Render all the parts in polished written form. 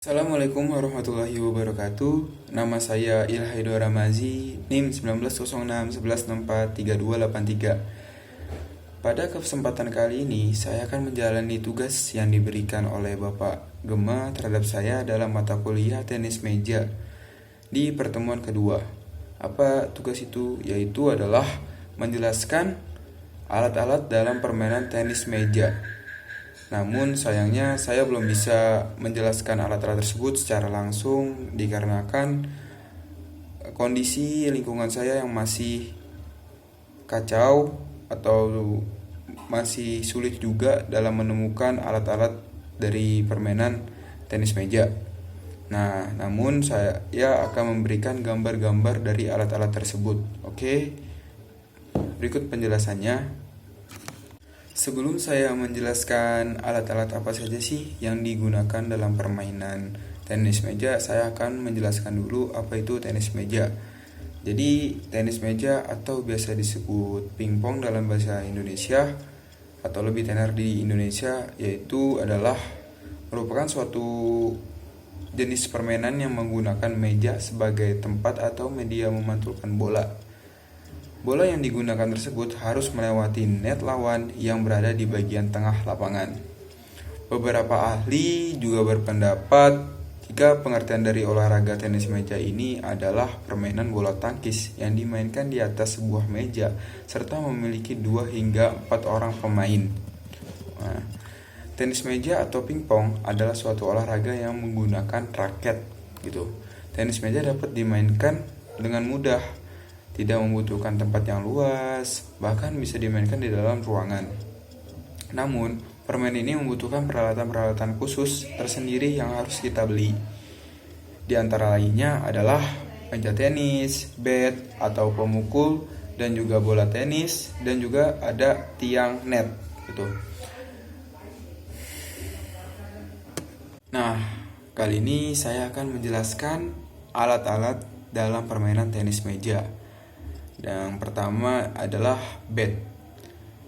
Assalamualaikum warahmatullahi wabarakatuh. Nama saya Ilhaido Ramazi, NIM 190611643283. Pada kesempatan kali ini, saya akan menjalani tugas yang diberikan oleh Bapak Gema terhadap saya dalam mata kuliah tenis meja di pertemuan kedua. Apa tugas itu? Yaitu adalah menjelaskan alat-alat dalam permainan tenis meja. Namun sayangnya saya belum bisa menjelaskan alat-alat tersebut secara langsung dikarenakan kondisi lingkungan saya yang masih kacau atau masih sulit juga dalam menemukan alat-alat dari permainan tenis meja. Nah, namun saya akan memberikan gambar-gambar dari alat-alat tersebut. Oke, berikut penjelasannya. Sebelum saya menjelaskan alat-alat apa saja sih yang digunakan dalam permainan tenis meja, saya akan menjelaskan dulu apa itu tenis meja. Jadi, tenis meja atau biasa disebut pingpong dalam bahasa Indonesia atau lebih tenar di Indonesia, yaitu adalah merupakan suatu jenis permainan yang menggunakan meja sebagai tempat atau media memantulkan bola. Bola yang digunakan tersebut harus melewati net lawan yang berada di bagian tengah lapangan. Beberapa ahli juga berpendapat jika pengertian dari olahraga tenis meja ini adalah permainan bola tangkis yang dimainkan di atas sebuah meja serta memiliki 2 hingga 4 orang pemain. Nah, tenis meja atau pingpong adalah suatu olahraga yang menggunakan raket gitu. Tenis meja dapat dimainkan dengan mudah, tidak membutuhkan tempat yang luas, bahkan bisa dimainkan di dalam ruangan. Namun, permainan ini membutuhkan peralatan-peralatan khusus tersendiri yang harus kita beli. Di antara lainnya adalah meja tenis, bat atau pemukul, dan juga bola tenis, dan juga ada tiang net gitu. Nah, kali ini saya akan menjelaskan alat-alat dalam permainan tenis meja. Yang pertama adalah bat.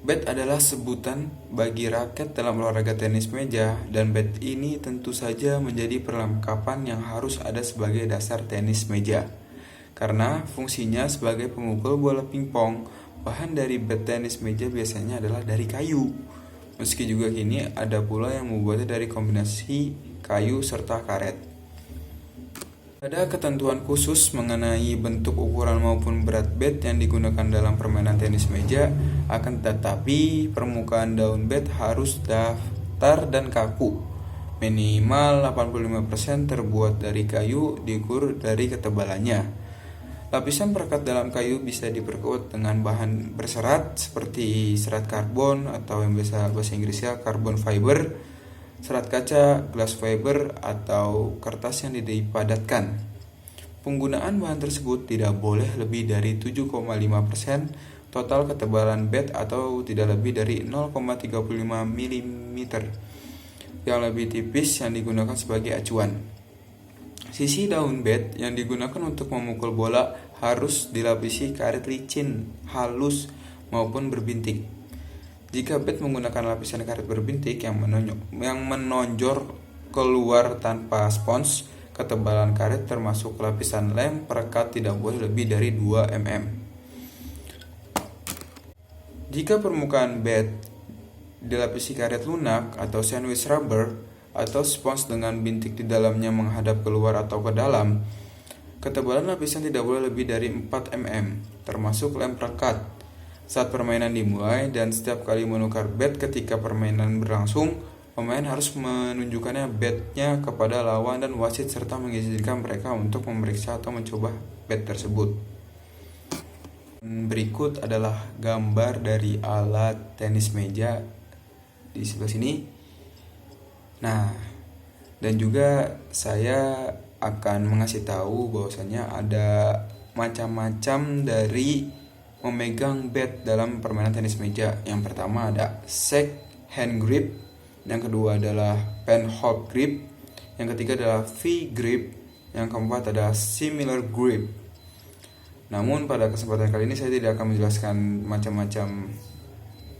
Bat adalah sebutan bagi raket dalam olahraga tenis meja, dan bat ini tentu saja menjadi perlengkapan yang harus ada sebagai dasar tenis meja. Karena fungsinya sebagai pemukul bola pingpong, bahan dari bat tenis meja biasanya adalah dari kayu. Meski juga kini ada pula yang membuatnya dari kombinasi kayu serta karet. Ada ketentuan khusus mengenai bentuk, ukuran maupun berat bat yang digunakan dalam permainan tenis meja, akan tetapi permukaan daun bat harus datar dan kaku. Minimal 85% terbuat dari kayu, diukur dari ketebalannya. Lapisan perekat dalam kayu bisa diperkuat dengan bahan berserat seperti serat karbon atau yang biasa bahasa Inggrisnya carbon fiber, serat kaca, glass fiber, atau kertas yang dipadatkan. Penggunaan bahan tersebut tidak boleh lebih dari 7,5% total ketebalan bat atau tidak lebih dari 0,35 mm. Yang lebih tipis yang digunakan sebagai acuan. Sisi daun bat yang digunakan untuk memukul bola harus dilapisi karet licin, halus, maupun berbintik. Jika bat menggunakan lapisan karet berbintik yang menonjol keluar tanpa spons, ketebalan karet termasuk lapisan lem perekat tidak boleh lebih dari 2 mm. Jika permukaan bat dilapisi karet lunak atau sandwich rubber atau spons dengan bintik di dalamnya menghadap keluar atau ke dalam, ketebalan lapisan tidak boleh lebih dari 4 mm, termasuk lem perekat. Saat permainan dimulai dan setiap kali menukar bat ketika permainan berlangsung, pemain harus menunjukkannya batnya kepada lawan dan wasit serta mengizinkan mereka untuk memeriksa atau mencoba bat tersebut. Berikut adalah gambar dari alat tenis meja di sebelah sini. Nah, dan juga saya akan mengasih tahu bahwasannya ada macam-macam dari memegang bat dalam permainan tenis meja. Yang pertama ada shake hand grip, yang kedua adalah pen hold grip, yang ketiga adalah V grip, yang keempat adalah similar grip. Namun pada kesempatan kali ini saya tidak akan menjelaskan macam-macam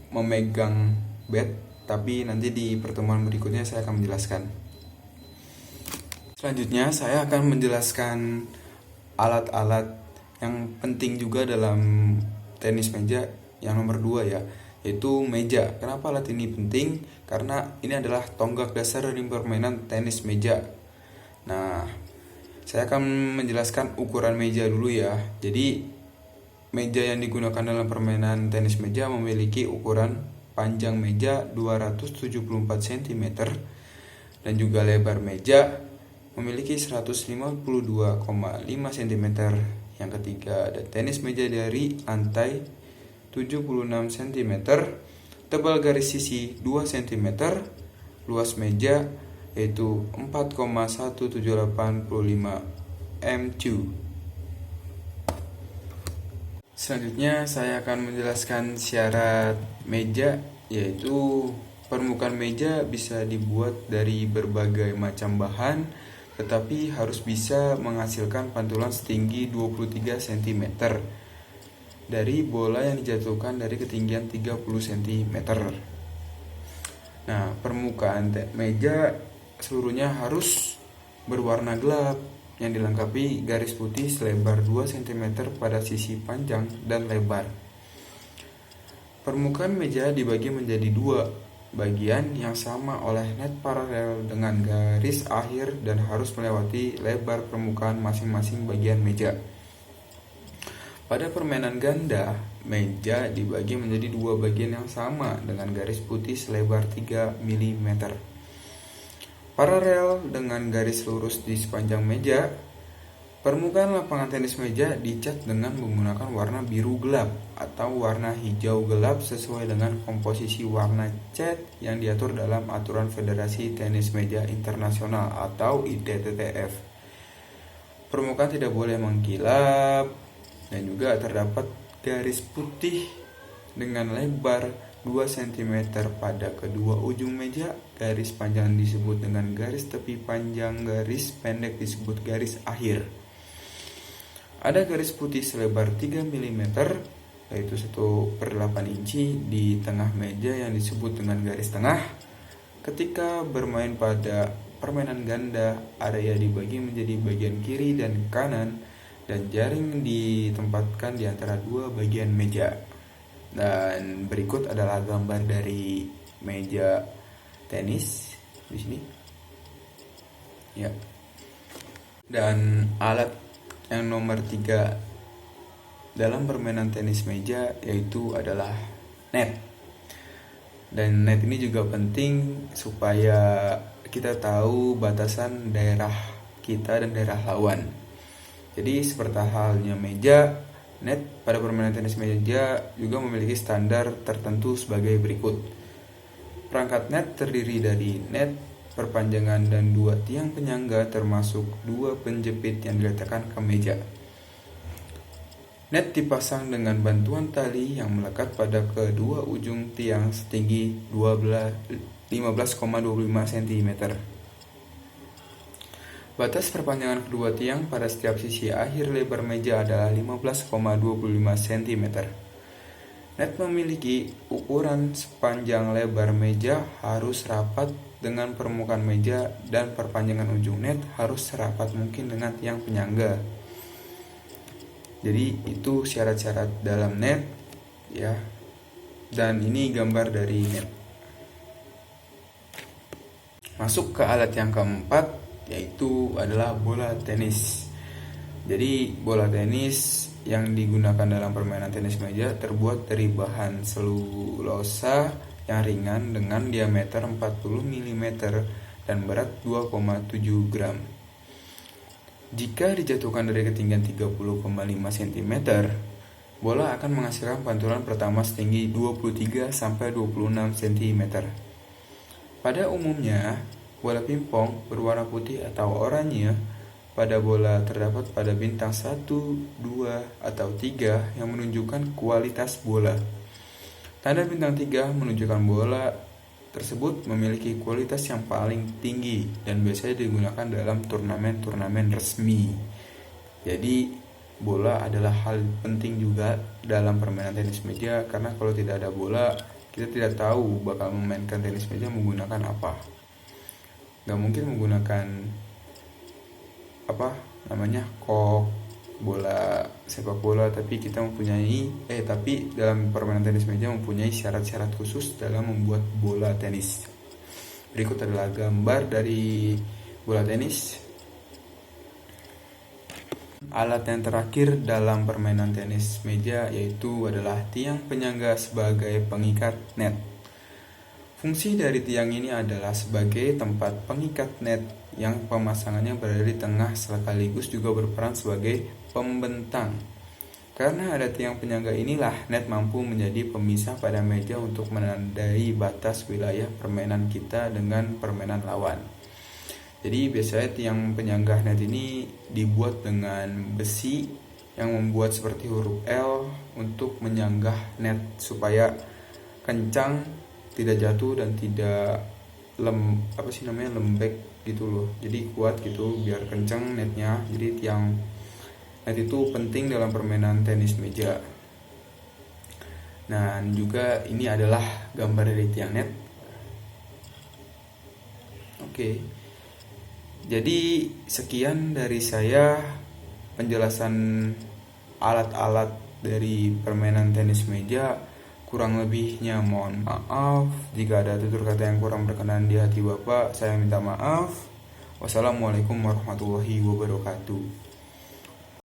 memegang bat, tapi nanti di pertemuan berikutnya saya akan menjelaskan. Selanjutnya saya akan menjelaskan alat-alat yang penting juga dalam tenis meja yang nomor 2 ya, yaitu meja. Kenapa alat ini penting? Karena ini adalah tonggak dasar dari permainan tenis meja. Nah, saya akan menjelaskan ukuran meja dulu ya. Jadi, meja yang digunakan dalam permainan tenis meja memiliki ukuran panjang meja 274 cm dan juga lebar meja memiliki 152,5 cm. Yang ketiga ada tenis meja dari lantai 76 cm, tebal garis sisi 2 cm, luas meja yaitu 4,1785 m2. Selanjutnya saya akan menjelaskan syarat meja, yaitu permukaan meja bisa dibuat dari berbagai macam bahan, tetapi harus bisa menghasilkan pantulan setinggi 23 cm dari bola yang dijatuhkan dari ketinggian 30 cm. Nah, permukaan meja seluruhnya harus berwarna gelap yang dilengkapi garis putih selebar 2 cm pada sisi panjang dan lebar. Permukaan meja dibagi menjadi dua bagian yang sama oleh net paralel dengan garis akhir dan harus melewati lebar permukaan masing-masing bagian meja. Pada permainan ganda, meja dibagi menjadi dua bagian yang sama dengan garis putih selebar 3 mm. Paralel dengan garis lurus di sepanjang meja, permukaan lapangan tenis meja dicat dengan menggunakan warna biru gelap atau warna hijau gelap sesuai dengan komposisi warna cat yang diatur dalam aturan Federasi Tenis Meja Internasional atau ITTF. Permukaan tidak boleh mengkilap dan juga terdapat garis putih dengan lebar 2 cm pada kedua ujung meja. Garis panjang disebut dengan garis tepi panjang, garis pendek disebut garis akhir. Ada garis putih selebar 3 mm, yaitu 1/8 inci di tengah meja yang disebut dengan garis tengah. Ketika bermain pada permainan ganda, area dibagi menjadi bagian kiri dan kanan, dan jaring ditempatkan di antara dua bagian meja. Dan berikut adalah gambar dari meja tenis di sini. Ya. Dan alat yang nomor 3 dalam permainan tenis meja yaitu adalah net. Dan net ini juga penting supaya kita tahu batasan daerah kita dan daerah lawan. Jadi seperti halnya meja, net pada permainan tenis meja juga memiliki standar tertentu sebagai berikut. Perangkat net terdiri dari net, perpanjangan, dan 2 tiang penyangga termasuk 2 penjepit yang diletakkan ke meja. Net dipasang dengan bantuan tali yang melekat pada kedua ujung tiang setinggi 15,25 cm. Batas perpanjangan kedua tiang pada setiap sisi akhir lebar meja adalah 15,25 cm. Net memiliki ukuran sepanjang lebar meja harus rapat dengan permukaan meja dan perpanjangan ujung net harus serapat mungkin dengan tiang penyangga. Jadi itu syarat-syarat dalam net ya. Dan ini gambar dari net. Masuk ke alat yang keempat, yaitu adalah bola tenis. Jadi bola tenis yang digunakan dalam permainan tenis meja terbuat dari bahan selulosa yang ringan dengan diameter 40 mm dan berat 2,7 gram. Jika dijatuhkan dari ketinggian 30,5 cm, bola akan menghasilkan pantulan pertama setinggi 23-26 cm. Pada umumnya, bola pingpong berwarna putih atau oranye. Pada bola terdapat pada bintang 1, 2, atau 3 yang menunjukkan kualitas bola. Tanda bintang 3 menunjukkan bola tersebut memiliki kualitas yang paling tinggi dan biasanya digunakan dalam turnamen-turnamen resmi. Jadi bola adalah hal penting juga dalam permainan tenis meja, karena kalau tidak ada bola kita tidak tahu bakal memainkan tenis meja menggunakan apa. Gak mungkin menggunakan kok, bola sepak bola, tapi dalam permainan tenis meja mempunyai syarat-syarat khusus dalam membuat bola tenis. Berikut adalah gambar dari bola tenis. Alat yang terakhir dalam permainan tenis meja yaitu adalah tiang penyangga sebagai pengikat net. Fungsi dari tiang ini adalah sebagai tempat pengikat net yang pemasangannya berada di tengah, sekaligus juga berperan sebagai pembentang. Karena ada tiang penyangga inilah net mampu menjadi pemisah pada meja untuk menandai batas wilayah permainan kita dengan permainan lawan. Jadi biasanya tiang penyangga net ini dibuat dengan besi yang membuat seperti huruf L untuk menyanggah net supaya kencang, tidak jatuh dan tidak lembek gitu loh. Jadi kuat gitu biar kencang netnya. Jadi tiang net itu penting dalam permainan tenis meja. Nah, juga ini adalah gambar dari tiang net. Oke. Jadi sekian dari saya penjelasan alat-alat dari permainan tenis meja. Kurang lebihnya mohon maaf. Jika ada tutur kata yang kurang berkenan di hati Bapak, saya minta maaf. Wassalamualaikum warahmatullahi wabarakatuh.